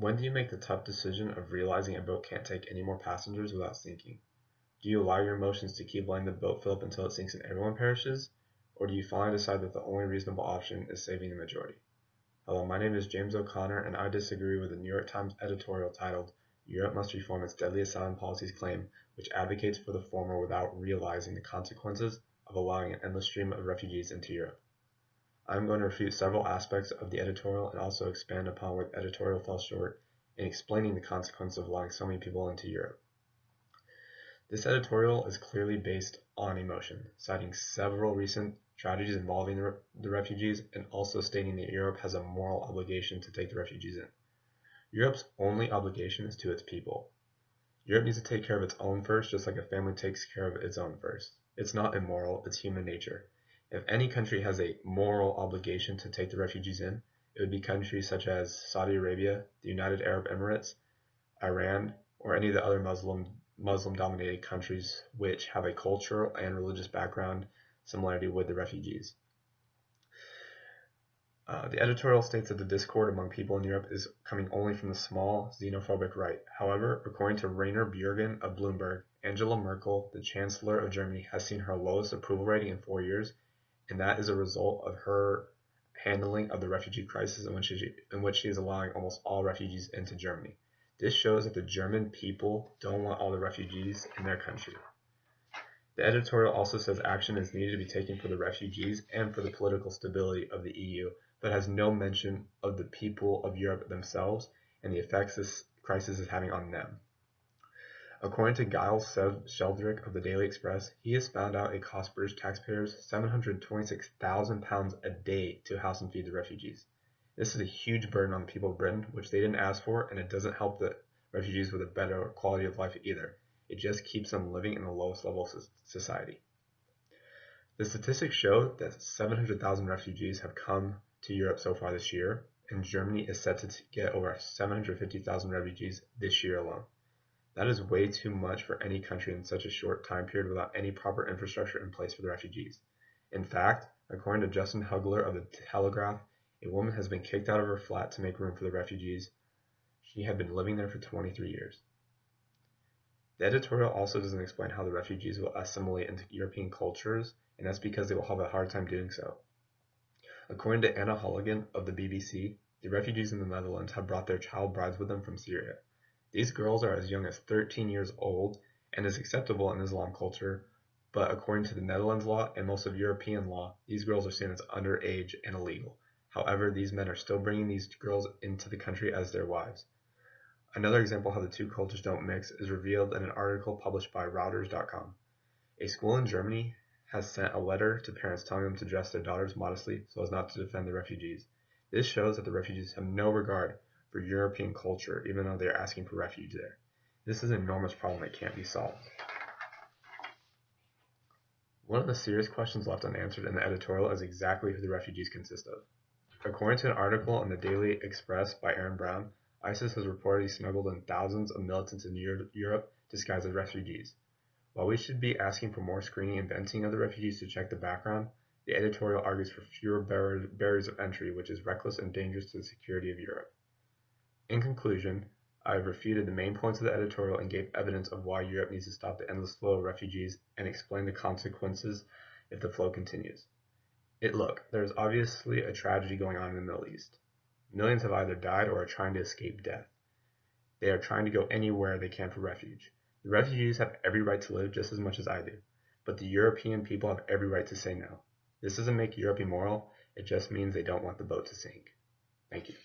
When do you make the tough decision of realizing a boat can't take any more passengers without sinking? Do you allow your emotions to keep letting the boat fill up until it sinks and everyone perishes? Or do you finally decide that the only reasonable option is saving the majority? Hello, my name is James O'Connor, and I disagree with the New York Times editorial titled "Europe Must Reform Its Deadly Asylum Policies" claim, which advocates for the former without realizing the consequences of allowing an endless stream of refugees into Europe. I am going to refute several aspects of the editorial and also expand upon where the editorial fell short in explaining the consequences of allowing so many people into Europe. This editorial is clearly based on emotion, citing several recent tragedies involving the refugees and also stating that Europe has a moral obligation to take the refugees in. Europe's only obligation is to its people. Europe needs to take care of its own first, just like a family takes care of its own first. It's not immoral, it's human nature. If any country has a moral obligation to take the refugees in, it would be countries such as Saudi Arabia, the United Arab Emirates, Iran, or any of the other Muslim-dominated countries which have a cultural and religious background similarity with the refugees. The editorial states that the discord among people in Europe is coming only from the small, xenophobic right. However, according to Rainer Björgen of Bloomberg, Angela Merkel, the Chancellor of Germany, has seen her lowest approval rating in 4 years, and that is a result of her handling of the refugee crisis in which she is allowing almost all refugees into Germany. This shows that the German people don't want all the refugees in their country. The editorial also says action is needed to be taken for the refugees and for the political stability of the EU, but has no mention of the people of Europe themselves and the effects this crisis is having on them. According to Giles Sheldrick of the Daily Express, he has found out it costs British taxpayers £726,000 a day to house and feed the refugees. This is a huge burden on the people of Britain, which they didn't ask for, and it doesn't help the refugees with a better quality of life either. It just keeps them living in the lowest level of society. The statistics show that 700,000 refugees have come to Europe so far this year, and Germany is set to get over 750,000 refugees this year alone. That is way too much for any country in such a short time period without any proper infrastructure in place for the refugees. In fact, according to Justin Hugler of the Telegraph, a woman has been kicked out of her flat to make room for the refugees. She had been living there for 23 years. The editorial also doesn't explain how the refugees will assimilate into European cultures, and that's because they will have a hard time doing so. According to Anna Holligan of the BBC, the refugees in the Netherlands have brought their child brides with them from Syria. These girls are as young as 13 years old and is acceptable in Islam culture, but according to the Netherlands law and most of European law, these girls are seen as underage and illegal. However, these men are still bringing these girls into the country as their wives. Another example of how the two cultures don't mix is revealed in an article published by Reuters.com. A school in Germany has sent a letter to parents telling them to dress their daughters modestly so as not to defend the refugees. This shows that the refugees have no regard for European culture, even though they are asking for refuge there. This is an enormous problem that can't be solved. One of the serious questions left unanswered in the editorial is exactly who the refugees consist of. According to an article in the Daily Express by Aaron Brown, ISIS has reportedly smuggled in thousands of militants into Europe disguised as refugees. While we should be asking for more screening and venting of the refugees to check the background, the editorial argues for fewer barriers of entry, which is reckless and dangerous to the security of Europe. In conclusion, I have refuted the main points of the editorial and gave evidence of why Europe needs to stop the endless flow of refugees and explain the consequences if the flow continues. Look, there is obviously a tragedy going on in the Middle East. Millions have either died or are trying to escape death. They are trying to go anywhere they can for refuge. The refugees have every right to live just as much as I do, but the European people have every right to say no. This doesn't make Europe immoral, it just means they don't want the boat to sink. Thank you.